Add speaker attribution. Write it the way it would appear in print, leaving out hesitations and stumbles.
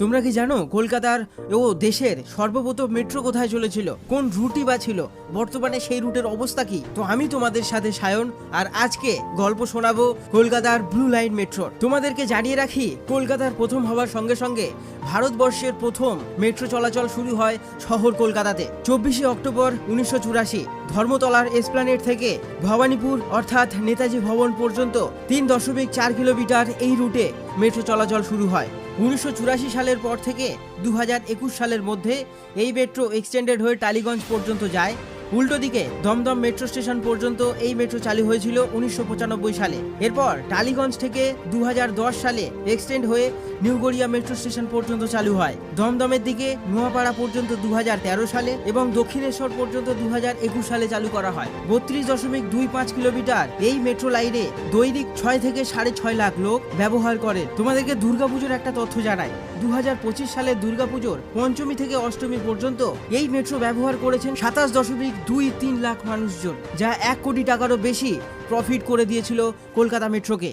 Speaker 1: তোমরা কি জানো কলকাতার ও দেশের সর্বপ্রথম মেট্রো কোথায় চলেছিল, কোন রুটই বা ছিল, বর্তমানে সেই রুটের অবস্থা কি? তো আমি তোমাদের সাথে সায়ন, আর আজকে গল্প শোনাবো কলকাতার ব্লু লাইন মেট্রোর। তোমাদেরকে জানিয়ে রাখি, কলকাতার প্রথম হওয়ার সঙ্গে সঙ্গে ভারতবর্ষের প্রথম মেট্রো চলাচল শুরু হয় শহর কলকাতাতে 24শে অক্টোবর 1984। ধর্মতলার এসপ্ল্যানেড থেকে ভবানীপুর অর্থাৎ নেতাজি ভবন পর্যন্ত 3.4 কিলোমিটার এই রুটে মেট্রো চলাচল শুরু হয়। 1984 সালের পর থেকে 2021 সালের মধ্যে এই মেট্রো এক্সটেন্ডেড হয়ে টালিগঞ্জ পর্যন্ত যায়। উল্টো দিকে দমদম মেট্রো স্টেশন পর্যন্ত এই মেট্রো চালু হয়েছিল 1995 সালে। এরপর টালিগঞ্জ থেকে 2010 সালে এক্সটেন্ড হয়ে নিউ গড়িয়া মেট্রো স্টেশন পর্যন্ত চালু হয়। দমদমের দিকে নোয়াপাড়া পর্যন্ত 2013 সালে এবং দক্ষিণেশ্বর পর্যন্ত 2021 সালে চালু করা হয়। 32.25 কিলোমিটার এই মেট্রো লাইনে দৈনিক 6 থেকে 6.5 লাখ লোক ব্যবহার করে। তোমাদেরকে দুর্গাপুজোর একটা তথ্য জানাই, 2025 সালে দুর্গাপুজোর পঞ্চমী থেকে অষ্টমী পর্যন্ত এই মেট্রো ব্যবহার করেছেন 27.23 লাখ মানুষজন, যা 1 কোটি টাকারও বেশি প্রফিট করে দিয়েছিল কলকাতা মেট্রোকে।